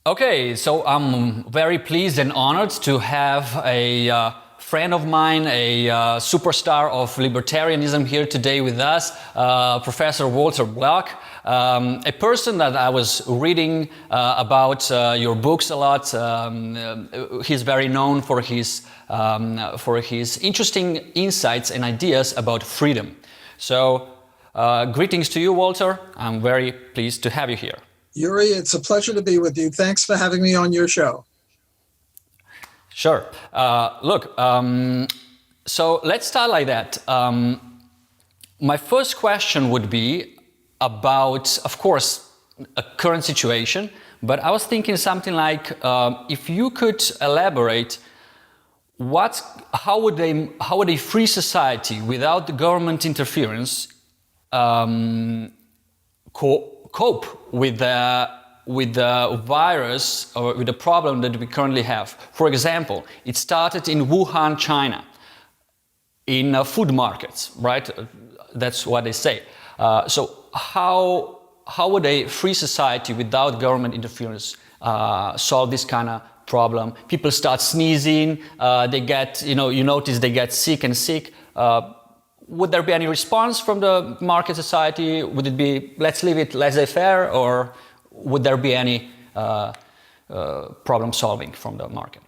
Okay, so I'm very pleased and honored to have a friend of mine, a superstar of libertarianism here today with us, Professor Walter Block, a person that I was reading about your books a lot. He's very known for his interesting insights and ideas about freedom. So, greetings to you, Walter. I'm very pleased to have you here. Yuri, it's a pleasure to be with you. Thanks for having me on your show. Sure. So let's start like that. My first question would be about, of course, a current situation, but I was thinking something like, if you could elaborate, how would a free society without the government interference cope with the virus or with the problem that we currently have? For example, it started in Wuhan, China, in food markets, right? That's what they say. So how would a free society without government interference solve this kind of problem? People start sneezing, they get, you notice they get sick and sick. Would there be any response from the market society? Would it be, let's leave it laissez-faire, or would there be any problem solving from the market?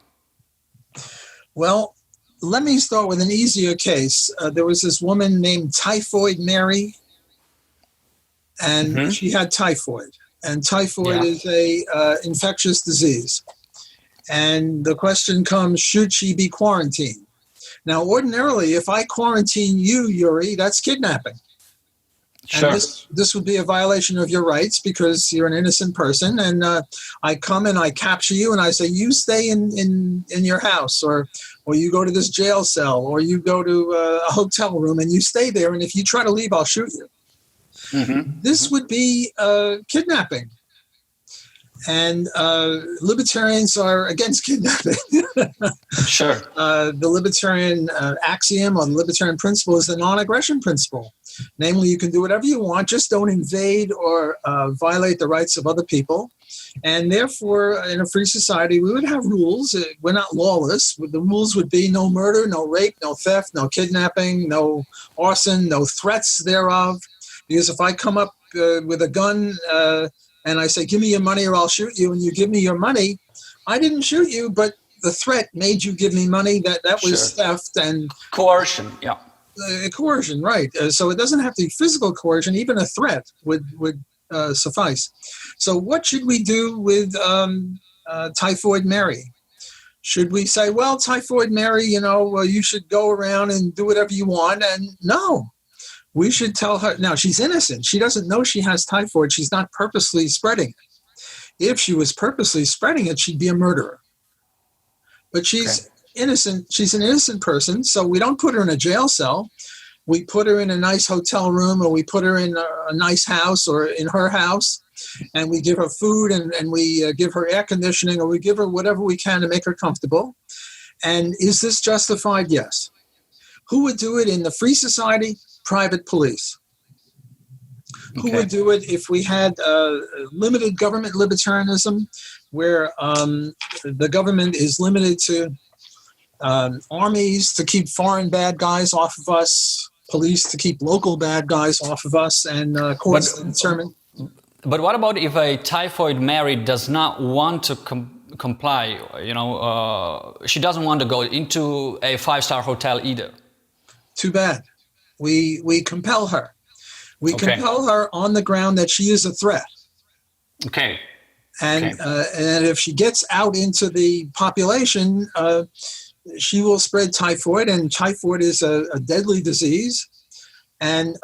Well, let me start with an easier case. There was this woman named Typhoid Mary, and she had typhoid. And typhoid is a infectious disease. And the question comes, should she be quarantined? Now, ordinarily, if I quarantine you, Yuri, that's kidnapping. Sure. And this would be a violation of your rights because you're an innocent person. And I come and I capture you and I say, you stay in your house, or you go to this jail cell, or you go to a hotel room and you stay there. And if you try to leave, I'll shoot you. This would be kidnapping. And libertarians are against kidnapping. Sure. The libertarian axiom or the libertarian principle is the non-aggression principle. Namely, you can do whatever you want, just don't invade or violate the rights of other people. And therefore, in a free society, we would have rules. We're not lawless. The rules would be no murder, no rape, no theft, no kidnapping, no arson, no threats thereof. Because if I come up with a gun and I say, give me your money or I'll shoot you, and you give me your money, I didn't shoot you, but the threat made you give me money. That was theft and coercion. Yeah. Coercion, right. So it doesn't have to be physical coercion. Even a threat would suffice. So what should we do with Typhoid Mary? Should we say, well, Typhoid Mary, you should go around and do whatever you want? And no. We should tell her, now she's innocent. She doesn't know she has typhoid. She's not purposely spreading it. If she was purposely spreading it, she'd be a murderer. But she's innocent. She's an innocent person. So we don't put her in a jail cell. We put her in a nice hotel room, or we put her in a nice house or in her house, and we give her food and we give her air conditioning, or we give her whatever we can to make her comfortable. And is this justified? Yes. Who would do it in the free society? Private police. Who would do it if we had limited government libertarianism, where the government is limited to armies to keep foreign bad guys off of us, police to keep local bad guys off of us, and courts to determine. But what about if a Typhoid Mary does not want to comply? She doesn't want to go into a 5-star hotel either. Too bad. We compel her. We compel her on the ground that she is a threat. Okay. And if she gets out into the population, she will spread typhoid, and typhoid is a deadly disease. And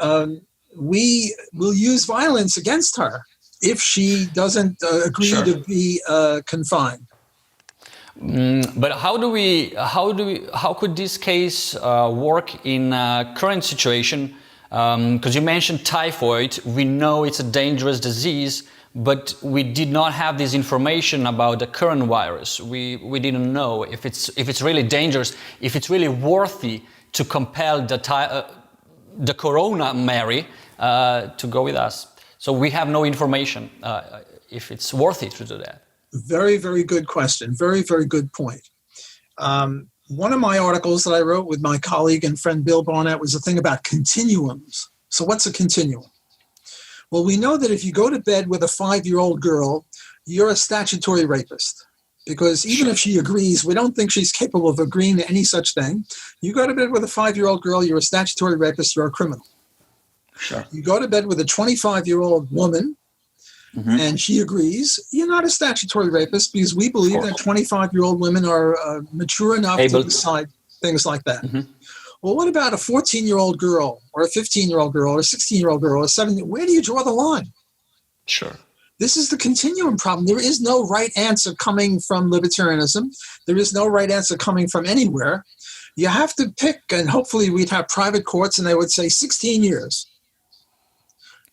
we will use violence against her if she doesn't agree to be confined. But how could this case work in current situation? Because you mentioned typhoid, we know it's a dangerous disease, but we did not have this information about the current virus. We didn't know if it's really dangerous, if it's really worthy to compel the Corona Mary to go with us. So we have no information if it's worthy to do that. Very, very good question. Very, very good point. One of my articles that I wrote with my colleague and friend Bill Barnett was a thing about continuums. So what's a continuum? Well, we know that if you go to bed with a 5-year-old girl, you're a statutory rapist. Because even if she agrees, we don't think she's capable of agreeing to any such thing. You go to bed with a 5-year-old girl, you're a statutory rapist, you're a criminal. Sure. You go to bed with a 25-year-old woman, and she agrees, you're not a statutory rapist, because we believe that 25-year-old women are mature enough to decide things like that. Well, what about a 14-year-old girl or a 15-year-old girl or a 16-year-old girl or a 17? Where do you draw the line? Sure. This is the continuum problem. There is no right answer coming from libertarianism. There is no right answer coming from anywhere. You have to pick, and hopefully we'd have private courts and they would say 16 years.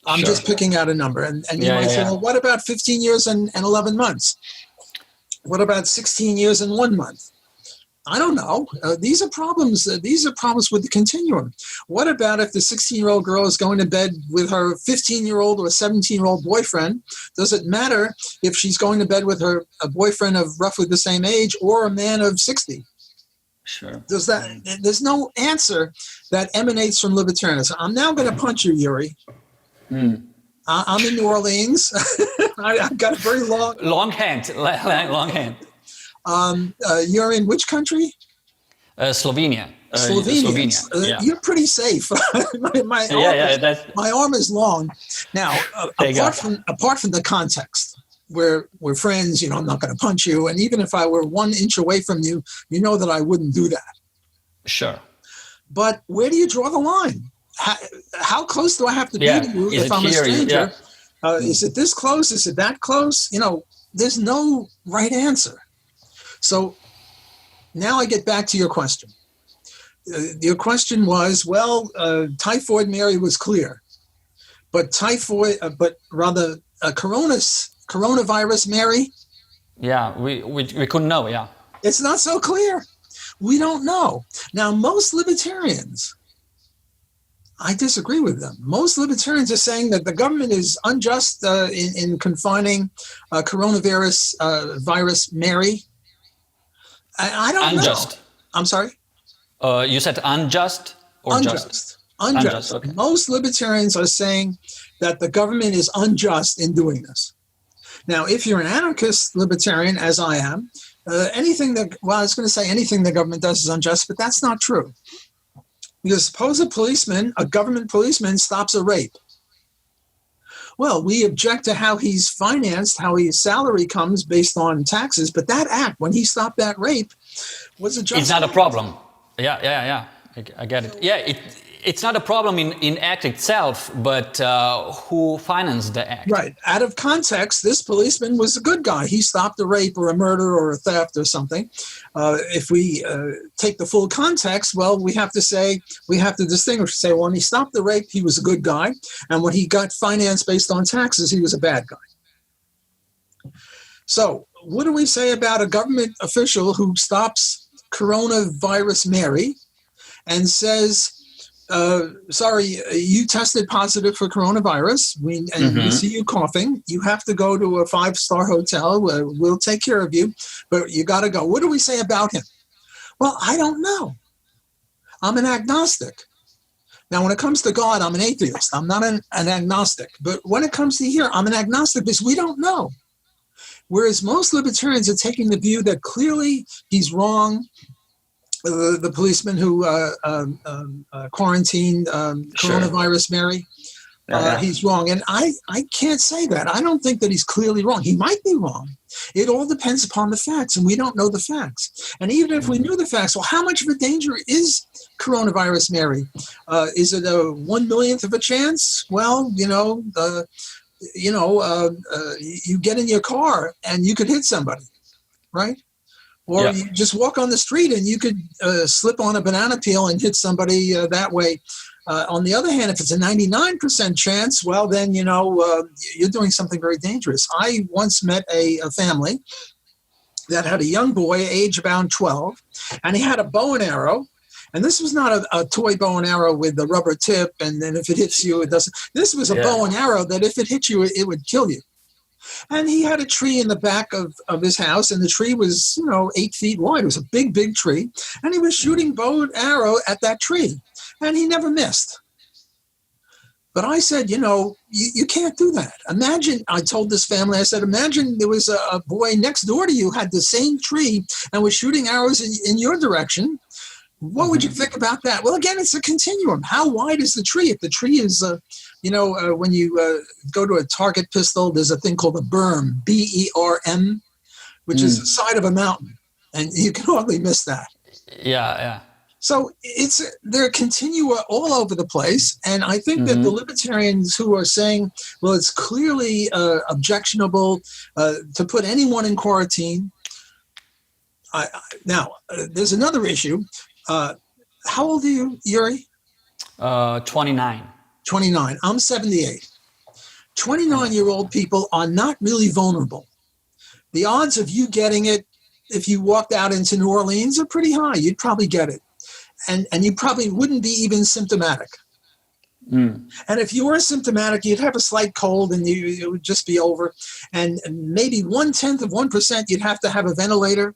I'm just picking out a number. And you might say, well, what about 15 years and 11 months? What about 16 years and 1 month? I don't know. These are problems. These are problems with the continuum. What about if the 16-year-old girl is going to bed with her 15-year-old or 17-year-old boyfriend? Does it matter if she's going to bed with a boyfriend of roughly the same age or a man of 60? Sure. There's no answer that emanates from libertarianism. I'm now going to punch you, Yuri. I'm in New Orleans. I've got a very long hand. You're in which country? Slovenia. Slovenia. You're pretty safe. my arm is long. Now, apart from the context, we're friends. I'm not going to punch you. And even if I were 1 inch away from you, you know that I wouldn't do that. Sure. But where do you draw the line? How close do I have to be to you if I'm a stranger? Is it this close? Is it that close? There's no right answer. So now I get back to your question. Your question was, Typhoid Mary was clear, but coronavirus Mary. Yeah, we couldn't know. Yeah, it's not so clear. We don't know. Now, most libertarians, I disagree with them. Most libertarians are saying that the government is unjust in confining coronavirus virus Mary. I don't unjust. know. I'm sorry? You said unjust or unjust? Unjust. Okay. Most libertarians are saying that the government is unjust in doing this. Now, if you're an anarchist libertarian, as I am, anything the government does is unjust, but that's not true. Because suppose a government policeman stops a rape. Well, we object to how he's financed, how his salary comes based on taxes, but that act, when he stopped that rape, was a just. It's not a problem. Yeah. I get it. Yeah, it's not a problem in act itself, but who financed the act? Right. Out of context, this policeman was a good guy. He stopped a rape or a murder or a theft or something. If we take the full context, we have to distinguish. Say, when he stopped the rape, he was a good guy. And when he got financed based on taxes, he was a bad guy. So what do we say about a government official who stops coronavirus Mary and says, sorry, you tested positive for coronavirus. We see you coughing. You have to go to a 5-star hotel. We'll take care of you, but you got to go. What do we say about him? Well, I don't know. I'm an agnostic. Now, when it comes to God, I'm an atheist. I'm not an agnostic. But when it comes to here, I'm an agnostic because we don't know. Whereas most libertarians are taking the view that clearly he's wrong. The policeman who quarantined coronavirus Mary, he's wrong. And I can't say that. I don't think that he's clearly wrong. He might be wrong. It all depends upon the facts, and we don't know the facts. And even if we knew the facts, how much of a danger is coronavirus Mary? Is it a 1/1,000,000th of a chance? Well, you get in your car and you could hit somebody, right? Or you just walk on the street and you could slip on a banana peel and hit somebody that way. On the other hand, if it's a 99% chance, well, then, you're doing something very dangerous. I once met a family that had a young boy, age about 12, and he had a bow and arrow. And this was not a toy bow and arrow with a rubber tip, and then if it hits you, it doesn't. This was a bow and arrow that if it hit you, it would kill you. And he had a tree in the back of his house, and the tree was, 8 feet wide. It was a big, big tree. And he was shooting bow and arrow at that tree, and he never missed. But I said, you can't do that. Imagine, I told this family, I said, imagine there was a boy next door to you, had the same tree, and was shooting arrows in your direction. What would you think about that? Well, again, it's a continuum. How wide is the tree? If the tree is, when you go to a target pistol, there's a thing called a berm, B-E-R-M, which is the side of a mountain. And you can hardly miss that. Yeah. So they're continua all over the place. And I think that the libertarians who are saying, well, it's clearly objectionable to put anyone in quarantine. Now, there's another issue. How old are you, Yuri? 29. 29. I'm 78. 29-year-old people are not really vulnerable. The odds of you getting it, if you walked out into New Orleans, are pretty high. You'd probably get it. And you probably wouldn't be even symptomatic. And if you were symptomatic, you'd have a slight cold and it would just be over. And maybe 0.1% you'd have to have a ventilator.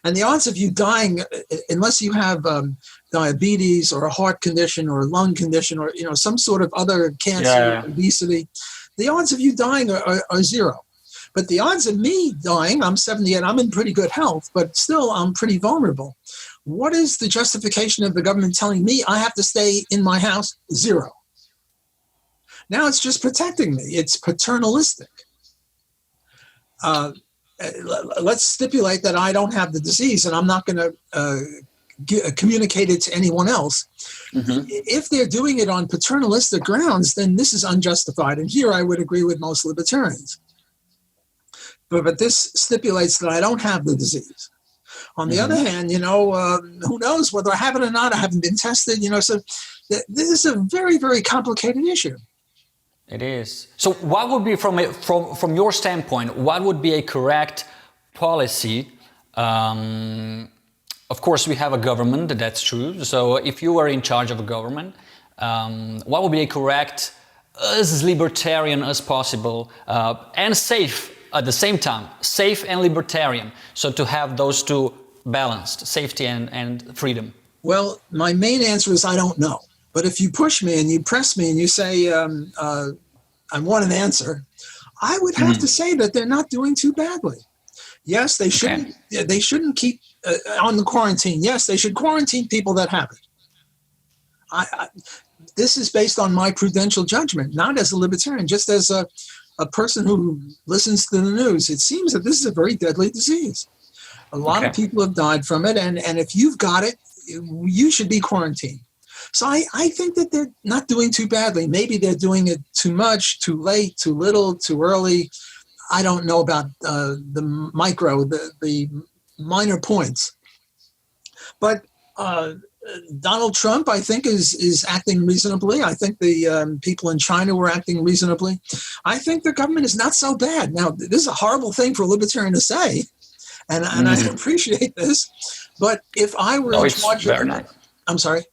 And the odds of you dying, unless you have diabetes or a heart condition or a lung condition or some sort of other cancer, obesity, the odds of you dying are zero. But the odds of me dying, I'm 78, I'm in pretty good health, but still I'm pretty vulnerable. What is the justification of the government telling me I have to stay in my house? Zero. Now it's just protecting me. It's paternalistic. Let's stipulate that I don't have the disease and I'm not going to communicate it to anyone else. If they're doing it on paternalistic grounds, then this is unjustified. And here I would agree with most libertarians. But this stipulates that I don't have the disease. On the other hand, who knows whether I have it or not? I haven't been tested, so this is a very, very complicated issue. It is. So what would be, from your standpoint, what would be a correct policy? Of course, we have a government, that's true. So if you were in charge of a government, what would be a correct, as libertarian as possible, and safe at the same time, safe and libertarian, so to have those two balanced, safety and freedom? Well, my main answer is I don't know. But if you push me and you press me and you say, I want an answer, I would have to say that they're not doing too badly. Yes, they shouldn't. Okay. They shouldn't keep on the quarantine. Yes, they should quarantine people that have it. This is based on my prudential judgment, not as a libertarian, just as a person who listens to the news. It seems that this is a very deadly disease. A lot of people have died from it, and if you've got it, you should be quarantined. So I think that they're not doing too badly. Maybe they're doing it too much, too late, too little, too early. I don't know about the minor points. But Donald Trump, I think, is acting reasonably. I think the people in China were acting reasonably. I think the government is not so bad. Now, this is a horrible thing for a libertarian to say, and I appreciate this. But if I were in charge of... Nice. I'm sorry?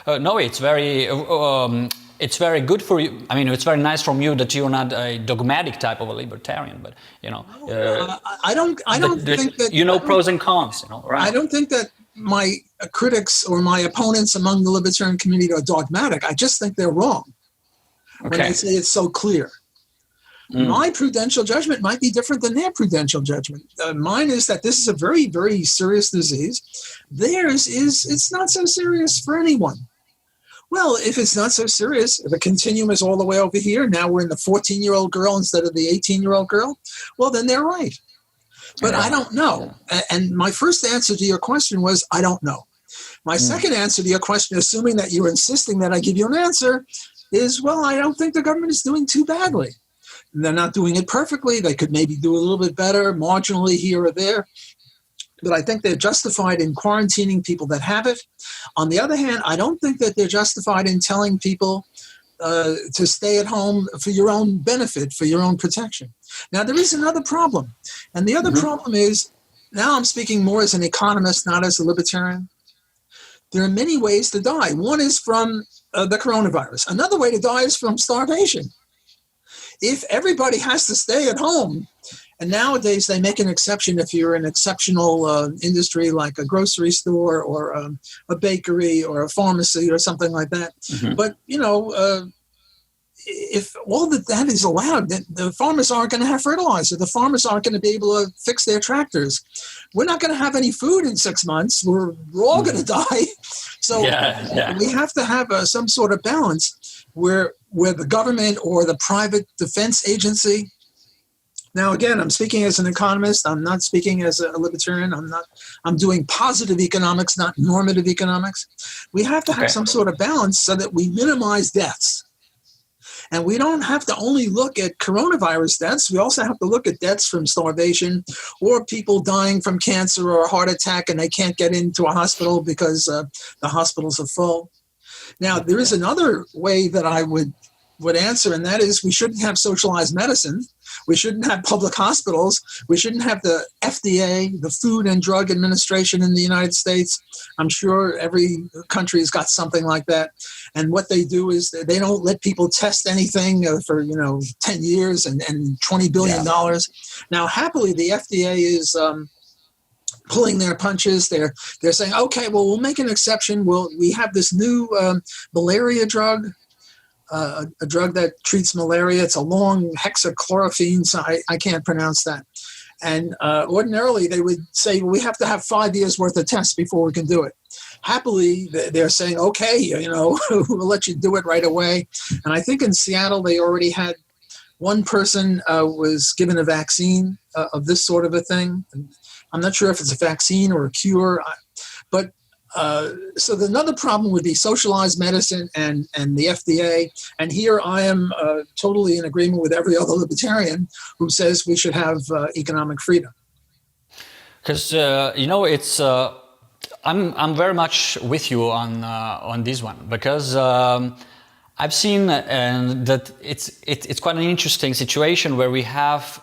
No, it's very good for you. I mean, it's very nice from you that you're not a dogmatic type of a libertarian, but I don't think that pros and cons. Right? I don't think that my critics or my opponents among the libertarian community are dogmatic. I just think they're wrong when they say it's so clear. My prudential judgment might be different than their prudential judgment. Mine is that this is a very, very serious disease. Theirs is it's not so serious for anyone. Well, if it's not so serious, if the continuum is all the way over here, now we're in the 14-year-old girl instead of the 18-year-old girl, well, then they're right. But I don't know. And my first answer to your question was, I don't know. My second answer to your question, assuming that you're insisting that I give you an answer, is, well, I don't think the government is doing too badly. They're not doing it perfectly. They could maybe do a little bit better, marginally here or there. But I think they're justified in quarantining people that have it. On the other hand, I don't think that they're justified in telling people to stay at home for your own benefit, for your own protection. Now, there is another problem. And the other problem is, now I'm speaking more as an economist, not as a libertarian. There are many ways to die. One is from the coronavirus. Another way to die is from starvation. if everybody has to stay at home, and nowadays they make an exception if you're an exceptional industry like a grocery store or a bakery or a pharmacy or something like that. Mhm. But, if all that is allowed, then the farmers aren't going to have fertilizer. The farmers aren't going to be able to fix their tractors. We're not going to have any food in 6 months. We're all going to die. So we have to have some sort of balance where the government or the private defense agency. Now, again, I'm speaking as an economist. I'm not speaking as a libertarian. I'm doing positive economics, not normative economics. We have to have some sort of balance so that we minimize deaths. And we don't have to only look at coronavirus deaths. We also have to look at deaths from starvation or people dying from cancer or a heart attack and they can't get into a hospital because the hospitals are full. Now, there is another way that I would answer, and that is we shouldn't have socialized medicine. We shouldn't have public hospitals. We shouldn't have the FDA, the Food and Drug Administration in the United States. I'm sure every country has got something like that. And what they do is they don't let people test anything for 10 years and $20 billion. Now, happily, the FDA is pulling their punches. They're saying, okay, well, we'll make an exception. We have this new malaria drug. A drug that treats malaria. It's a long hexachlorophene, so I can't pronounce that. And ordinarily, they would say, we have to have 5 years worth of tests before we can do it. Happily, they're saying, okay, we'll let you do it right away. And I think in Seattle, they already had one person was given a vaccine of this sort of a thing. I'm not sure if it's a vaccine or a cure, but so another problem would be socialized medicine and the FDA. And here I am totally in agreement with every other libertarian who says we should have economic freedom. Because it's I'm very much with you on this one, because I've seen that it's quite an interesting situation where we have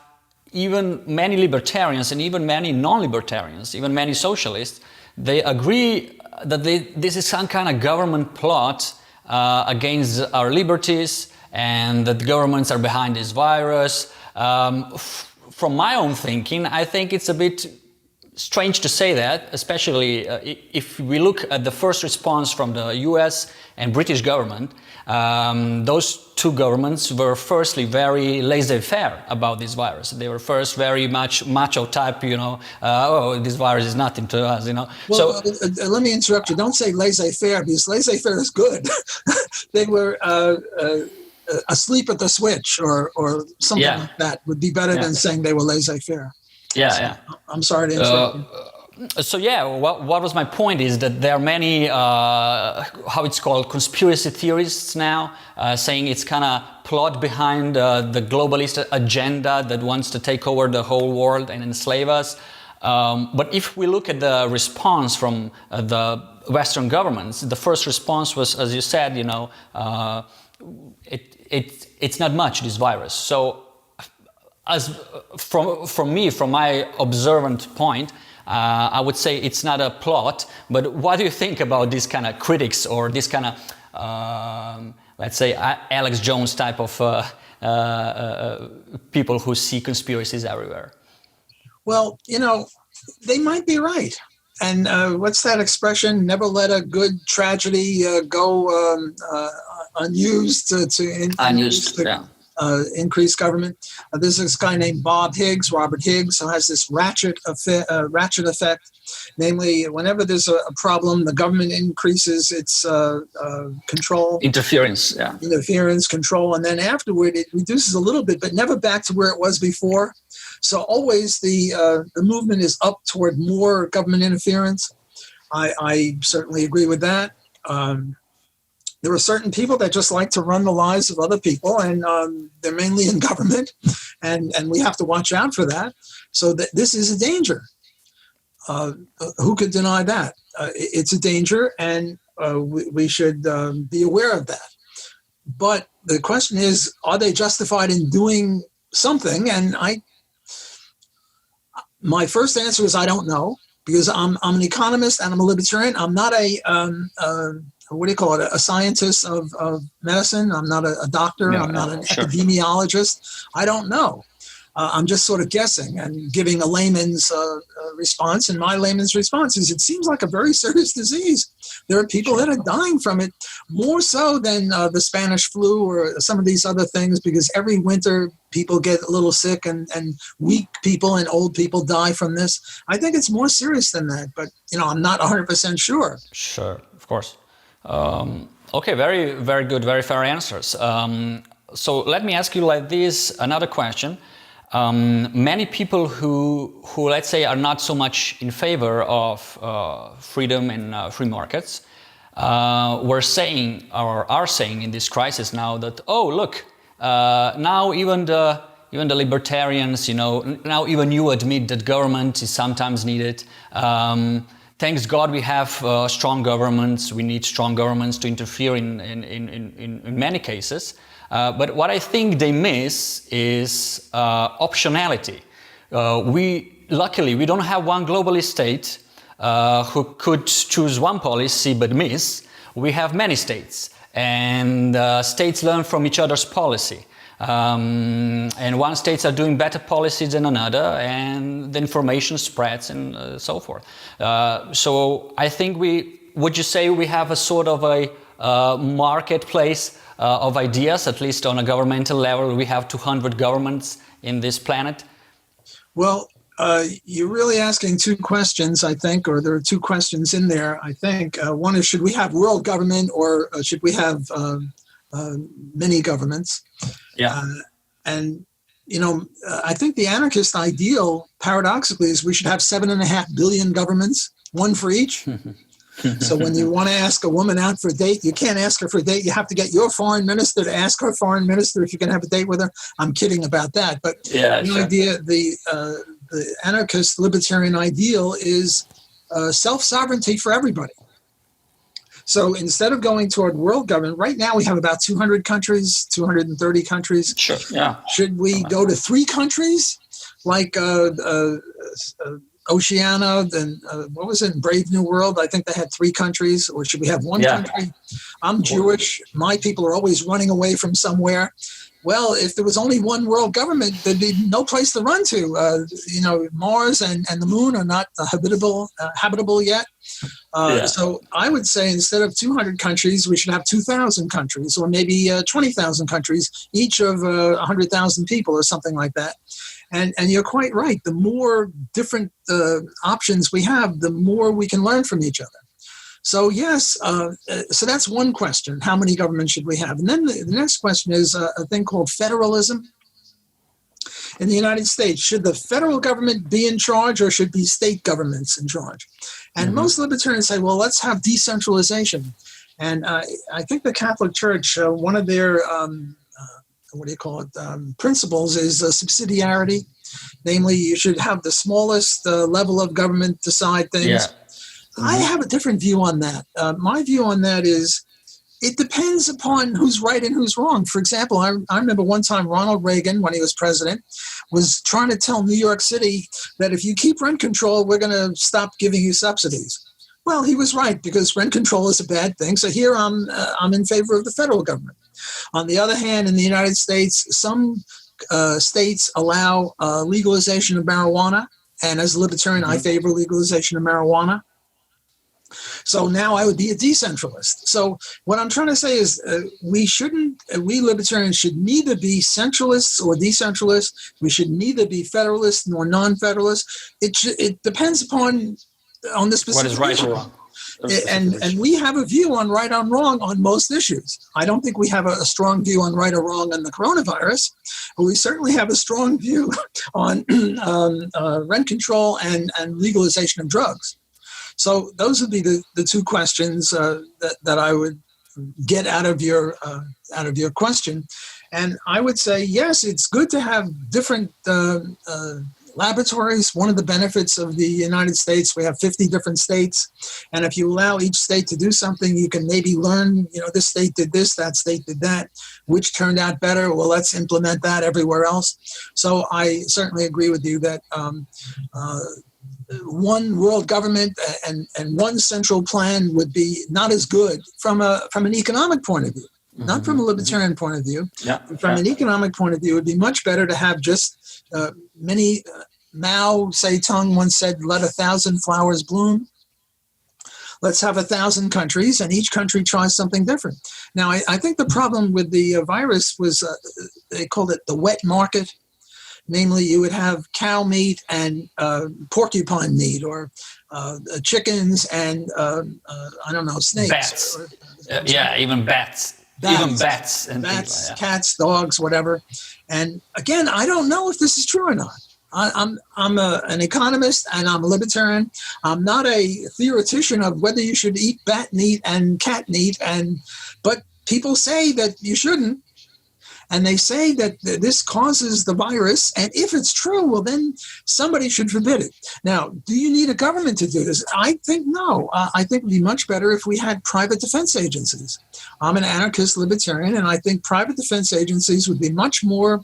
even many libertarians and even many non-libertarians, even many socialists. They agree that this is some kind of government plot against our liberties, and that governments are behind this virus. From my own thinking, I think it's a bit strange to say that, especially if we look at the first response from the US and British government. Those two governments were firstly very laissez-faire about this virus. They were first very much macho type, this virus is nothing to us, Well, let me interrupt you. Don't say laissez-faire, because laissez-faire is good. They were asleep at the switch or something like that would be better than saying they were laissez-faire. I'm sorry to interrupt you. So what was my point is that there are many, how it's called, conspiracy theorists now, saying it's kind of plot behind the globalist agenda that wants to take over the whole world and enslave us. But if we look at the response from the Western governments, the first response was, as you said, it's not much, this virus. So as from my observant point, I would say it's not a plot. But what do you think about these kind of critics or this kind of, let's say, Alex Jones type of people who see conspiracies everywhere? Well, they might be right. And what's that expression? Never let a good tragedy go unused to increase government. There's this guy named Robert Higgs, who has this ratchet effect. Namely, whenever there's a problem, the government increases its control. Interference, control. And then afterward, it reduces a little bit, but never back to where it was before. So always the movement is up toward more government interference. I certainly agree with that. There are certain people that just like to run the lives of other people, and they're mainly in government, and we have to watch out for that. So this is a danger. Who could deny that? It's a danger, and we should be aware of that. But the question is, are they justified in doing something? And my first answer is I don't know, because I'm an economist and I'm a libertarian. I'm not a what do you call it, a scientist of medicine. I'm not a doctor. I'm not an epidemiologist. I don't know. I'm just sort of guessing and giving a layman's response. And my layman's response is, it seems like a very serious disease. There are people that are dying from it, more so than the Spanish flu or some of these other things, because every winter people get a little sick, and weak people and old people die from this. I think it's more serious than that, but I'm not 100% sure. Sure, of course. Okay, very, very good, very fair answers. So let me ask you like this, another question. Many people who let's say are not so much in favor of freedom and free markets were saying, or are saying in this crisis now, that look, now even the libertarians, now even you admit that government is sometimes needed. Thanks God we have strong governments. We need strong governments to interfere in many cases. But what I think they miss is optionality. Luckily, we don't have one globalist state who could choose one policy but miss. We have many states, and states learn from each other's policy. And one states are doing better policies than another, and the information spreads and so forth. So I think would you say we have a sort of a marketplace of ideas, at least on a governmental level? We have 200 governments in this planet. Well, you're really asking two questions, I think, or there are two questions in there, I think. One is, should we have world government, or should we have many governments? Yeah. And, I think the anarchist ideal, paradoxically, is we should have 7.5 billion governments, one for each. So when you want to ask a woman out for a date, you can't ask her for a date. You have to get your foreign minister to ask her foreign minister if you can have a date with her. I'm kidding about that. But the idea, the anarchist libertarian ideal is self-sovereignty for everybody. So instead of going toward world government, right now we have about 200 countries, 230 countries. Sure. Yeah. Should we go to 3 countries, like Oceania, then what was it, Brave New World? I think they had 3 countries. Or should we have one country? I'm Jewish. My people are always running away from somewhere. Well, if there was only one world government, there'd be no place to run to. Mars and the moon are not habitable yet. So I would say, instead of 200 countries, we should have 2,000 countries, or maybe 20,000 countries, each of 100,000 people or something like that. And you're quite right. The more different options we have, the more we can learn from each other. So yes, so that's one question. How many governments should we have? And then the next question is a thing called federalism. In the United States, should the federal government be in charge, or should be state governments in charge? And most libertarians say, well, let's have decentralization. And I think the Catholic Church, one of their principles is subsidiarity. Namely, you should have the smallest level of government decide things. Yeah. I have a different view on that. My view on that is, it depends upon who's right and who's wrong. For example, I remember one time Ronald Reagan, when he was president, was trying to tell New York City that if you keep rent control, we're going to stop giving you subsidies. Well, he was right, because rent control is a bad thing. So here I'm in favor of the federal government. On the other hand, in the United States, some states allow legalization of marijuana. And as a libertarian, I favor legalization of marijuana. So now I would be a decentralist. So what I'm trying to say is we libertarians should neither be centralists or decentralists. We should neither be federalists nor non-federalists. It depends upon the specific what is right issue. or wrong. And we have a view on right or wrong on most issues. I don't think we have a strong view on right or wrong on the coronavirus, but we certainly have a strong view on rent control and legalization of drugs. So those would be the two questions that I would get out of your question. And I would say, yes, it's good to have different laboratories. One of the benefits of the United States, we have 50 different states. And if you allow each state to do something, you can maybe learn, this state did this, that state did that, which turned out better. Well, let's implement that everywhere else. So I certainly agree with you that one world government and one central plan would be not as good from an economic point of view, not from a libertarian point of view. Yeah, from an economic point of view, it would be much better to have just many. Mao Zedong once said, "Let 1,000 flowers bloom." Let's have 1,000 countries, and each country tries something different. Now, I think the problem with the virus was they called it the wet market. Namely, you would have cow meat and porcupine meat, or chickens and I don't know, snakes. Bats. Or, Even bats. Even bats and things like that. Cats, dogs, whatever. And again, I don't know if this is true or not. I'm an economist and I'm a libertarian. I'm not a theoretician of whether you should eat bat meat and cat meat, but people say that you shouldn't. And they say that this causes the virus. And if it's true, well, then somebody should forbid it. Now, do you need a government to do this? I think no. I think it would be much better if we had private defense agencies. I'm an anarchist libertarian, and I think private defense agencies would be much more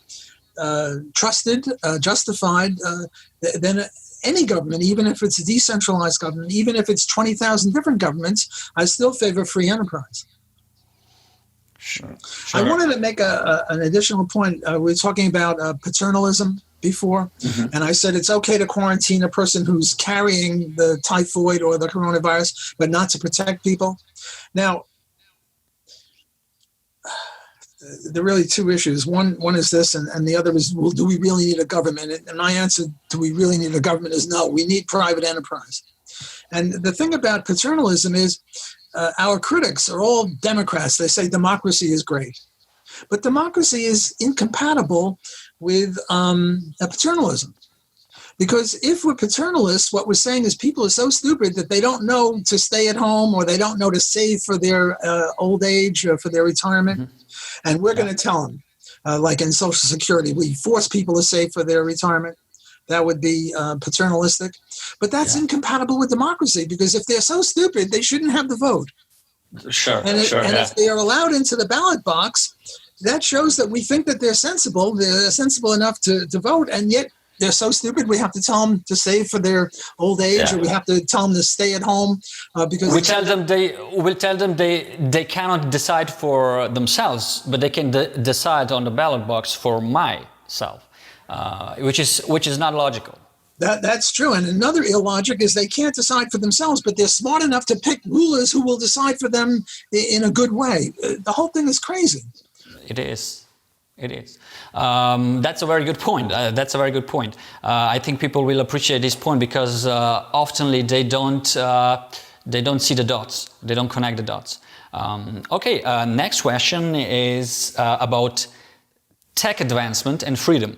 trusted, justified than any government, even if it's a decentralized government, even if it's 20,000 different governments. I still favor free enterprise. Sure. I wanted to make an additional point. We were talking about paternalism before, and I said it's okay to quarantine a person who's carrying the typhoid or the coronavirus, but not to protect people. Now, there are really two issues. One is this, and the other is, well, do we really need a government? And my answer, do we really need a government, is no. We need private enterprise. And the thing about paternalism is our critics are all Democrats. They say democracy is great. But democracy is incompatible with paternalism. Because if we're paternalists, what we're saying is people are so stupid that they don't know to stay at home, or they don't know to save for their old age or for their retirement. And we're going to tell them, like in Social Security, we force people to save for their retirement. That would be paternalistic. But that's incompatible with democracy, because if they're so stupid, they shouldn't have the vote. Sure. And if they are allowed into the ballot box, that shows that we think that they're sensible enough to vote, and yet they're so stupid we have to tell them to save for their old age, or we have to tell them to stay at home because we tell them they cannot decide for themselves, but they can decide on the ballot box for myself, which is not logical. That's true. And another illogic is they can't decide for themselves, but they're smart enough to pick rulers who will decide for them in a good way. The whole thing is crazy. It is. That's a very good point. I think people will appreciate this point, because often they don't see the dots. They don't connect the dots. Next question is about tech advancement and freedom.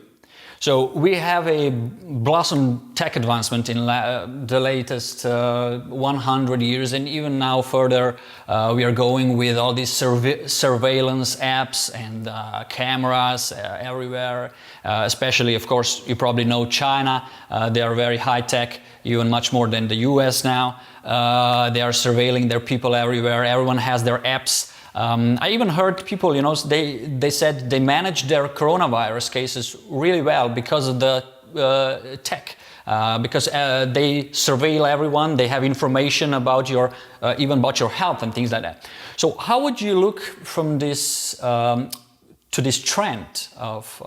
So we have a blossom tech advancement in the latest 100 years, and even now further we are going with all these surveillance apps and cameras everywhere, especially, of course, you probably know China. They are very high tech, even much more than the US now. They are surveilling their people everywhere. Everyone has their apps. I even heard people, they said they managed their coronavirus cases really well because of the tech, because they surveil everyone, they have information about even about your health and things like that. So how would you look from this to this trend of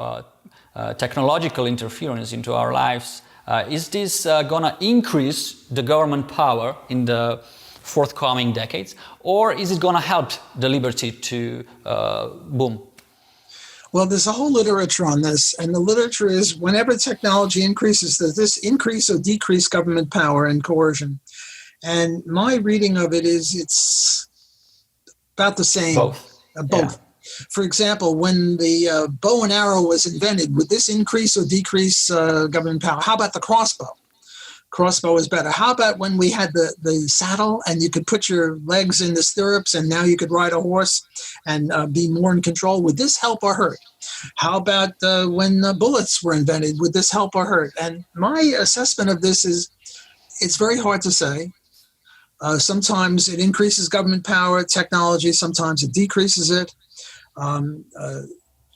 technological interference into our lives? Is this gonna increase the government power in the forthcoming decades, or is it going to help the liberty to boom? Well, there's a whole literature on this, and the literature is whenever technology increases, does this increase or decrease government power and coercion? And my reading of it is it's about the same. Both. Both. Yeah. For example, when the bow and arrow was invented, would this increase or decrease government power? How about the crossbow? Crossbow is better. How about when we had the saddle and you could put your legs in the stirrups and now you could ride a horse and be more in control? Would this help or hurt? How about when bullets were invented? Would this help or hurt? And my assessment of this is it's very hard to say. Sometimes it increases government power, technology. Sometimes it decreases it.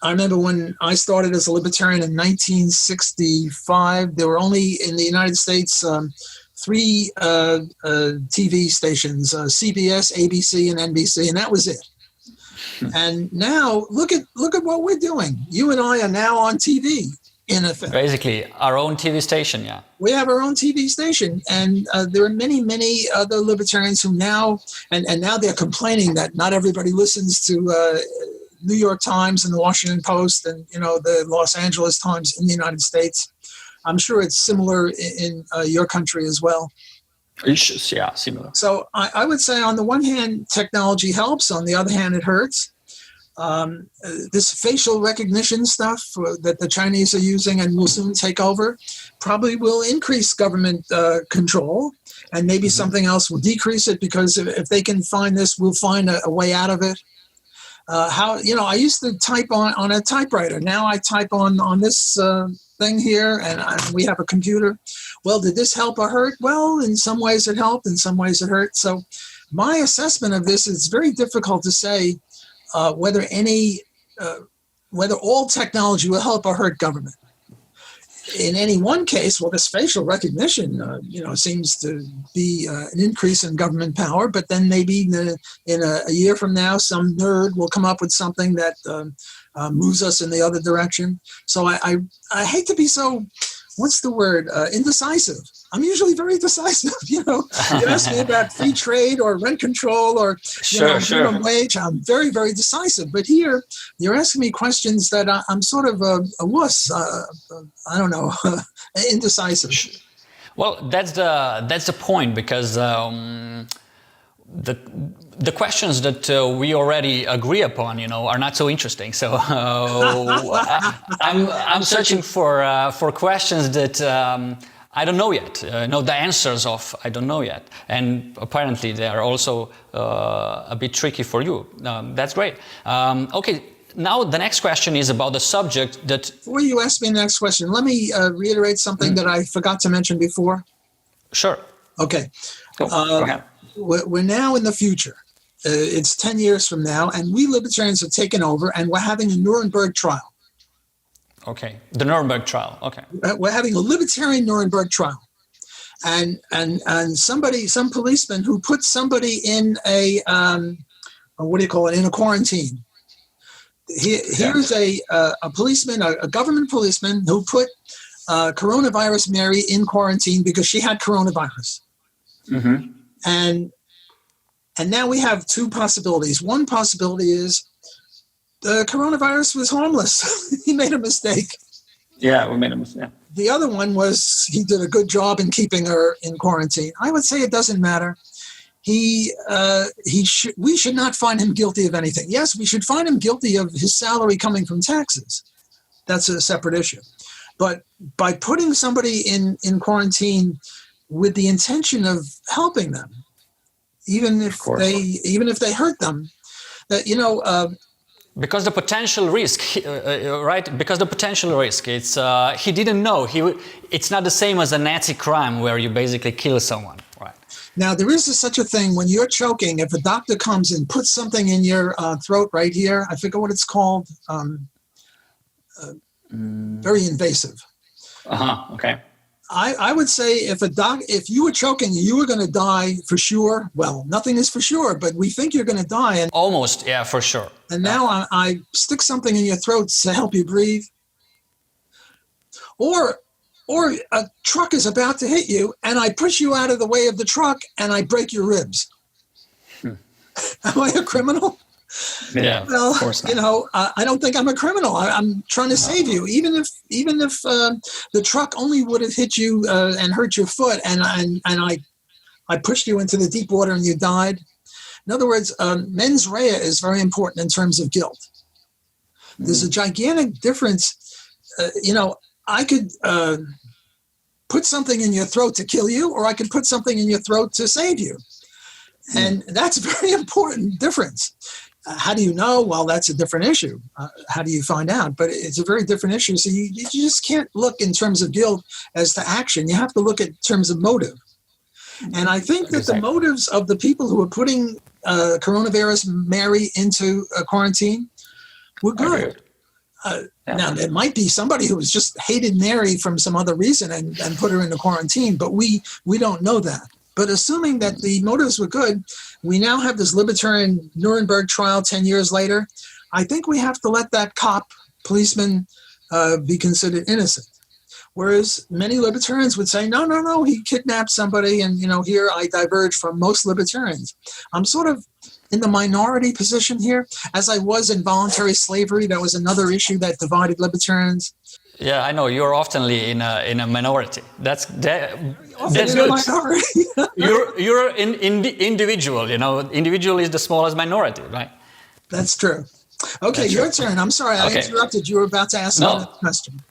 I remember when I started as a libertarian in 1965, there were only in the United States 3 TV stations, CBS, ABC, and NBC, and that was it. And now look at what we're doing. You and I are now on TV, in effect. Basically, our own TV station, yeah. We have our own TV station, and there are many, many other libertarians who now, and now they're complaining that not everybody listens to New York Times and the Washington Post and, the Los Angeles Times in the United States. I'm sure it's similar in your country as well. Yeah, similar. So I would say on the one hand, technology helps. On the other hand, it hurts. This facial recognition stuff that the Chinese are using and will soon take over probably will increase government control, and maybe something else will decrease it, because if they can find this, we'll find a way out of it. I used to type on a typewriter. Now I type on this thing here, and we have a computer. Well, did this help or hurt? Well, in some ways it helped, in some ways it hurt. So my assessment of this is very difficult to say whether all technology will help or hurt government. In any one case, well, this facial recognition, seems to be an increase in government power. But then maybe in a year from now, some nerd will come up with something that moves us in the other direction. So I hate to be so, what's the word, indecisive. I'm usually very decisive. You ask me about free trade or rent control or minimum wage. I'm very, very decisive. But here, you're asking me questions that I'm sort of a wuss. I don't know, indecisive. Well, that's the point, because the questions that we already agree upon, are not so interesting. So I'm searching for questions that I don't know yet. The answers of I don't know yet, and apparently they are also a bit tricky for you. That's great. Okay. Now the next question is about the subject that... Before you ask me the next question, let me reiterate something that I forgot to mention before. Sure. Okay. Go ahead. We're now in the future. It's 10 years from now, and we libertarians have taken over, and we're having a Nuremberg trial. Okay, the Nuremberg trial. Okay. We're having a libertarian Nuremberg trial. And some policeman who put somebody in a, in a quarantine. Here's a policeman, a government policeman who put coronavirus Mary in quarantine because she had coronavirus. Mm-hmm. And now we have 2 possibilities. One possibility is the coronavirus was harmless. He made a mistake. Yeah, we made a mistake. The other one was he did a good job in keeping her in quarantine. I would say it doesn't matter. We should not find him guilty of anything. Yes, we should find him guilty of his salary coming from taxes. That's a separate issue. But by putting somebody in quarantine with the intention of helping them, even if they hurt them, that because the potential risk, right? Because the potential risk, it's he didn't know. It's not the same as a Nazi crime where you basically kill someone, right? Now there is such a thing when you're choking. If a doctor comes and puts something in your throat right here, I forget what it's called. Very invasive. Okay. I would say if you were choking, you were going to die for sure. Well, nothing is for sure, but we think you're going to die. And almost, yeah, for sure. And now I stick something in your throat to help you breathe. Or a truck is about to hit you, and I push you out of the way of the truck, and I break your ribs. Am I a criminal? Yeah, well, of course not. I don't think I'm a criminal. I'm trying to save you. Even if the truck only would have hit you and hurt your foot, and I pushed you into the deep water and you died. In other words, mens rea is very important in terms of guilt. There's a gigantic difference. I could put something in your throat to kill you, or I could put something in your throat to save you. And that's a very important difference. How do you know? Well, that's a different issue. How do you find out? But it's a very different issue. So you just can't look in terms of guilt as to action. You have to look in terms of motive. And I think that the motives of the people who are putting coronavirus Mary into quarantine were good. Now, there might be somebody who just hated Mary from some other reason and put her into quarantine, but we don't know that. But assuming that the motives were good, we now have this libertarian Nuremberg trial 10 years later. I think we have to let that policeman be considered innocent. Whereas many libertarians would say, no, he kidnapped somebody. And, here I diverge from most libertarians. I'm sort of in the minority position here, as I was in voluntary slavery. That was another issue that divided libertarians. Yeah, I know you're often in a minority. That's good. Minority. you're an individual. Individual is the smallest minority, right? That's true. Okay, That's your true. turn. I'm sorry, I interrupted. You were about to ask another question.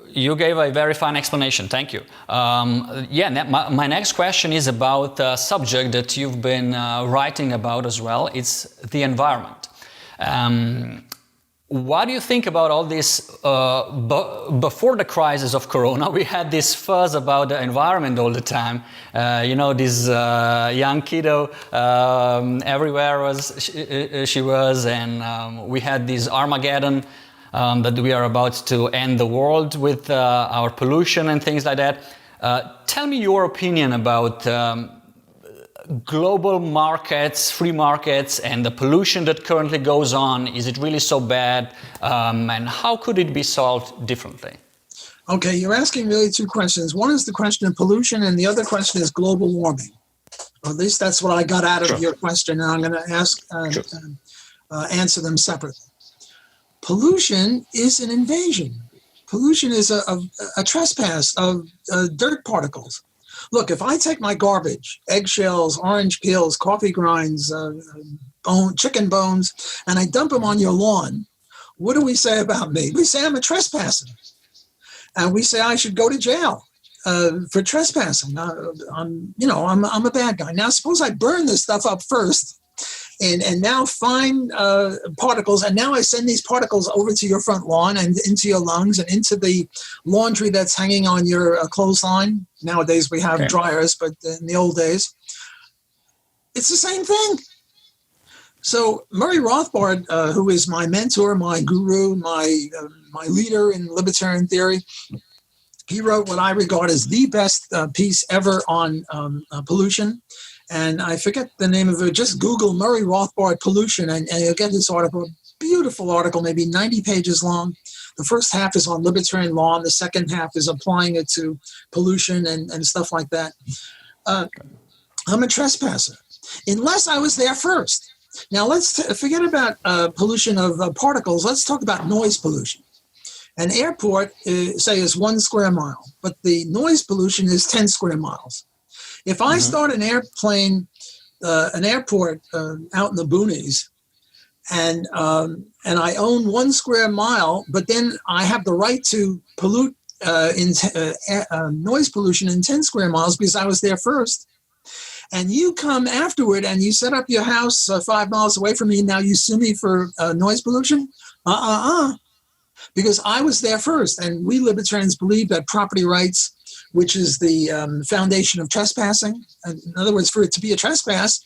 You gave a very fine explanation. Thank you. My next question is about a subject that you've been writing about as well. It's the environment. What do you think about all this? Before the crisis of Corona, we had this fuzz about the environment all the time. This young kiddo everywhere she was, and we had this Armageddon. That we are about to end the world with our pollution and things like that. Tell me your opinion about global markets, free markets, and the pollution that currently goes on. Is it really so bad? And how could it be solved differently? Okay, you're asking really two questions. One is the question of pollution, and the other question is global warming. Or at least that's what I got out of your question, and I'm going to answer them separately. Pollution is an invasion. Pollution is a trespass of dirt particles. Look, if I take my garbage, eggshells, orange peels, coffee grinds, chicken bones, and I dump them on your lawn, what do we say about me? We say I'm a trespasser. And we say I should go to jail for trespassing. I'm a bad guy. Now, suppose I burn this stuff up first, and now find particles, and now I send these particles over to your front lawn and into your lungs and into the laundry that's hanging on your clothesline. Nowadays we have dryers, but in the old days, it's the same thing. So Murray Rothbard, who is my mentor, my guru, my leader in libertarian theory, he wrote what I regard as the best piece ever on pollution. And I forget the name of it. Just Google Murray Rothbard pollution, and you'll get this article. Beautiful article, maybe 90 pages long. The first half is on libertarian law, and the second half is applying it to pollution and stuff like that. I'm a trespasser, unless I was there first. Now, let's forget about pollution of particles. Let's talk about noise pollution. An airport, say, is 1 square mile, but the noise pollution is 10 square miles. If I start an airport out in the boonies, and I own 1 square mile, but then I have the right to pollute noise pollution in 10 square miles because I was there first, and you come afterward and you set up your house 5 miles away from me, now you sue me for noise pollution? Because I was there first, and we libertarians believe that property rights, which is the foundation of trespassing. In other words, for it to be a trespass,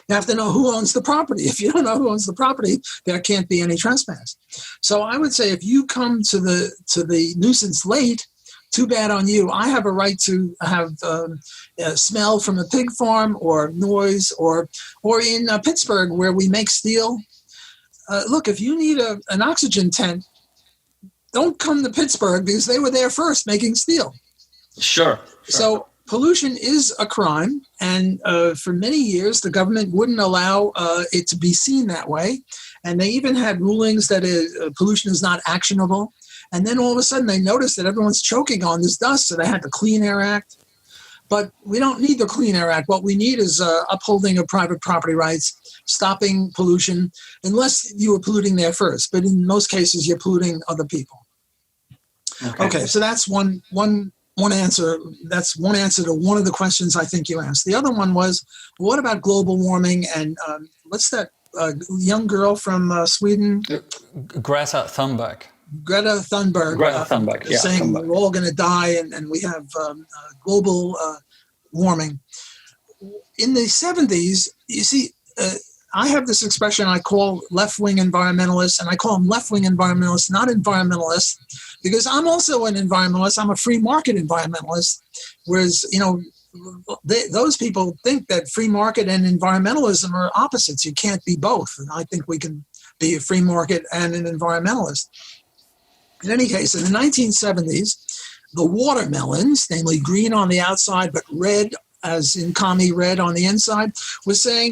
you have to know who owns the property. If you don't know who owns the property, there can't be any trespass. So I would say if you come to the nuisance late, too bad on you. I have a right to have smell from a pig farm or noise, or in Pittsburgh where we make steel. Look, if you need an oxygen tent, don't come to Pittsburgh because they were there first making steel. Sure. So pollution is a crime, and for many years the government wouldn't allow it to be seen that way, and they even had rulings that pollution is not actionable. And then all of a sudden they noticed that everyone's choking on this dust, so they had the Clean Air Act. But we don't need the Clean Air Act. What we need is upholding of private property rights, stopping pollution, unless you were polluting there first. But in most cases, you're polluting other people. Okay, so that's one answer. That's one answer to one of the questions I think you asked. The other one was, what about global warming? And what's that young girl from Sweden? Greta Thunberg. Greta Thunberg, saying we're all going to die and we have global warming. In the 70s, you see, I have this expression I call left-wing environmentalists, and I call them left-wing environmentalists, not environmentalists, because I'm also an environmentalist. I'm a free market environmentalist, whereas, those people think that free market and environmentalism are opposites. You can't be both. And I think we can be a free market and an environmentalist. In any case, in the 1970s, the watermelons, namely green on the outside but red, as in commie red on the inside, was saying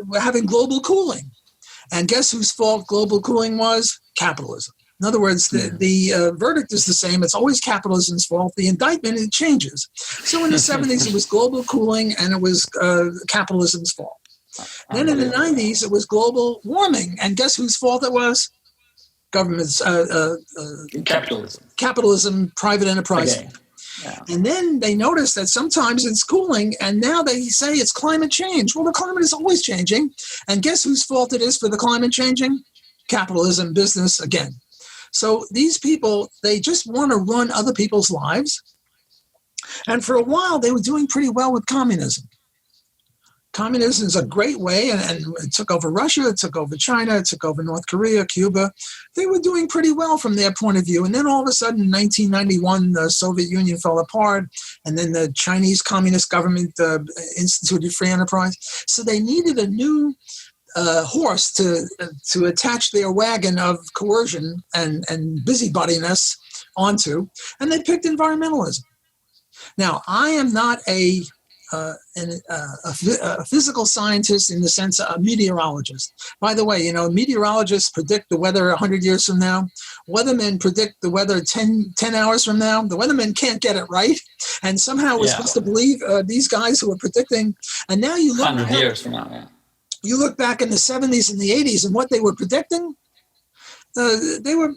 we're having global cooling. And guess whose fault global cooling was? Capitalism. In other words, the verdict is the same. It's always capitalism's fault. The indictment, it changes. So in the 70s, it was global cooling, and it was capitalism's fault. Then in the 90s, it was global warming. And guess whose fault it was? Government's capitalism, private enterprise. Okay. Yeah. And then they noticed that sometimes it's cooling, and now they say it's climate change. Well, the climate is always changing. And guess whose fault it is for the climate changing? Capitalism, business, again. So these people, they just want to run other people's lives. And for a while, they were doing pretty well with communism. Communism is a great way, and it took over Russia, it took over China, it took over North Korea, Cuba. They were doing pretty well from their point of view. And then all of a sudden, in 1991, the Soviet Union fell apart, and then the Chinese Communist government instituted free enterprise. So they needed a new horse to attach their wagon of coercion and busybodiness onto, and they picked environmentalism. Now, I am not a physical scientist in the sense of a meteorologist. By the way, meteorologists predict the weather 100 years from now. Weathermen predict the weather 10 hours from now. The weathermen can't get it right. And somehow we're supposed to believe these guys who are predicting. And now you look 100 years from now, yeah. You look back in the 70s and the 80s, and what they were predicting, they were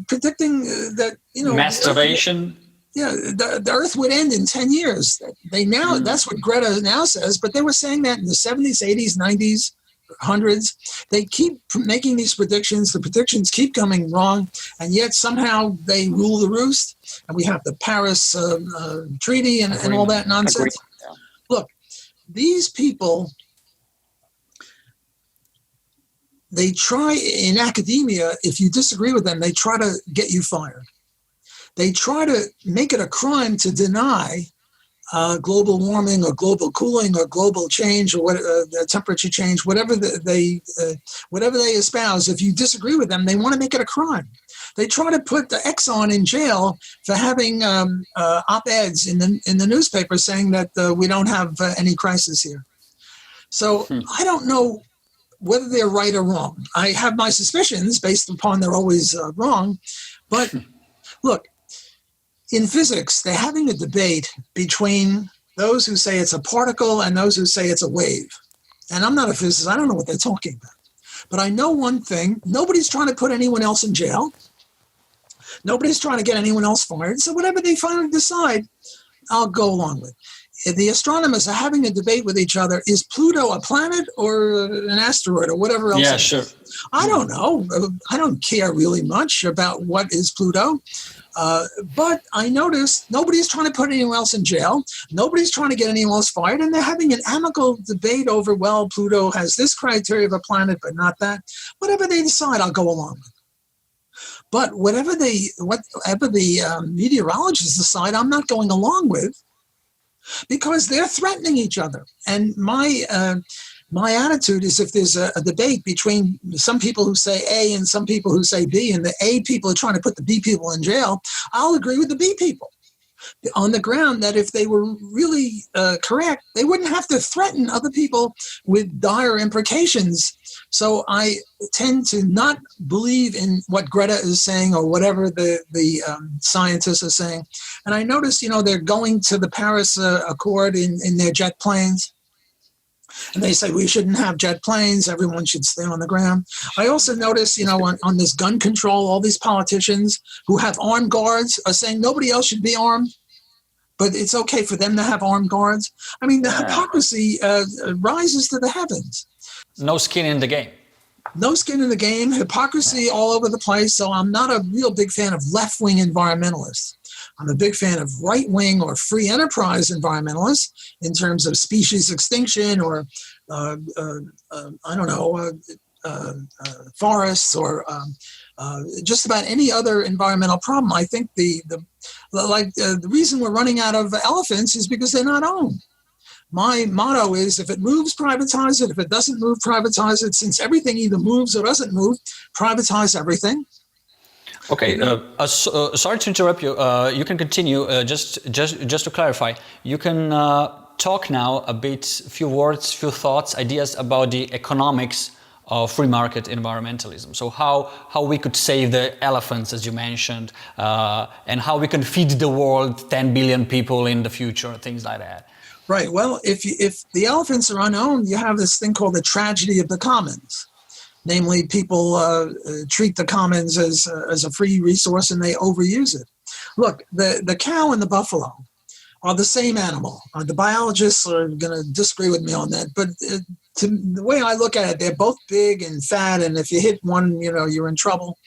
predicting that, masturbation. The Earth would end in 10 years. That's what Greta now says, but they were saying that in the 70s, 80s, 90s, 100s. They keep making these predictions. The predictions keep coming wrong, and yet somehow they rule the roost, and we have the Paris Treaty and all that nonsense. Yeah. Look, these people, they try in academia, if you disagree with them, they try to get you fired. They try to make it a crime to deny global warming or global cooling or global change or temperature change, whatever they espouse. If you disagree with them, they want to make it a crime. They try to put the Exxon in jail for having op-eds in the newspaper saying that we don't have any crisis here. So I don't know whether they're right or wrong. I have my suspicions based upon they're always wrong. But look, in physics, they're having a debate between those who say it's a particle and those who say it's a wave. And I'm not a physicist. I don't know what they're talking about. But I know one thing. Nobody's trying to put anyone else in jail. Nobody's trying to get anyone else fired. So whatever they finally decide, I'll go along with. The astronomers are having a debate with each other. Is Pluto a planet or an asteroid or whatever else? Yeah, sure. I don't know. I don't care really much about what is Pluto. But I noticed nobody's trying to put anyone else in jail. Nobody's trying to get anyone else fired. And they're having an amicable debate over, well, Pluto has this criteria of a planet, but not that. Whatever they decide, I'll go along with. But whatever the meteorologists decide, I'm not going along with, because they're threatening each other. And my attitude is, if there's a debate between some people who say A and some people who say B, and the A people are trying to put the B people in jail, I'll agree with the B people on the ground that if they were really correct, they wouldn't have to threaten other people with dire imprecations. So I tend to not believe in what Greta is saying or whatever the scientists are saying. And I notice, they're going to the Paris Accord in their jet planes. And they say we shouldn't have jet planes. Everyone should stay on the ground. I also notice, on this gun control, all these politicians who have armed guards are saying nobody else should be armed, but it's okay for them to have armed guards. I mean, the hypocrisy rises to the heavens. No skin in the game. No skin in the game, hypocrisy all over the place. So I'm not a real big fan of left-wing environmentalists. I'm a big fan of right-wing or free enterprise environmentalists in terms of species extinction or I don't know, forests or just about any other environmental problem. I think the reason we're running out of elephants is because they're not owned. My motto is, if it moves, privatize it. If it doesn't move, privatize it. Since everything either moves or doesn't move, privatize everything. Okay, sorry to interrupt you. You can continue. Just to clarify, you can talk now a bit, few words, few thoughts, ideas about the economics of free market environmentalism. So how we could save the elephants, as you mentioned, and how we can feed the world 10 billion people in the future, things like that. Right. Well, if the elephants are unowned, you have this thing called the tragedy of the commons. Namely, people treat the commons as a free resource and they overuse it. Look, the cow and the buffalo are the same animal. The biologists are going to disagree with me on that, but the way I look at it, they're both big and fat, and if you hit one, you're in trouble.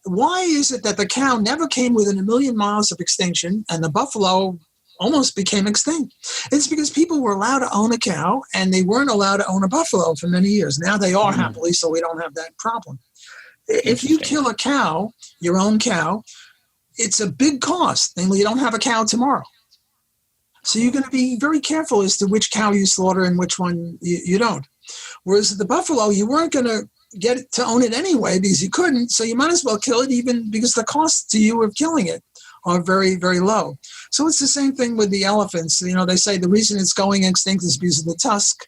Why is it that the cow never came within 1 million miles of extinction and the buffalo almost became extinct? It's because people were allowed to own a cow and they weren't allowed to own a buffalo for many years. Now they are happily, so we don't have that problem. If you kill a cow, your own cow, it's a big cost. Namely, you don't have a cow tomorrow. So you're going to be very careful as to which cow you slaughter and which one you don't. Whereas the buffalo, you weren't going to get to own it anyway because you couldn't, so you might as well kill it, even because the costs to you of killing it are very, very low. So it's the same thing with the elephants. They say the reason it's going extinct is because of the tusk.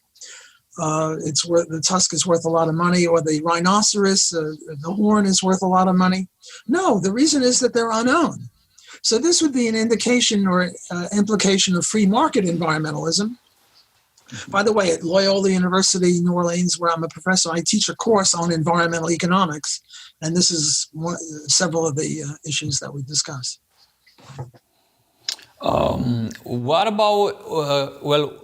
The tusk is worth a lot of money, or the rhinoceros, the horn is worth a lot of money. No, the reason is that they're unowned. So this would be an indication or implication of free market environmentalism. By the way, at Loyola University, New Orleans, where I'm a professor, I teach a course on environmental economics, and this is several of the issues that we discuss. What about,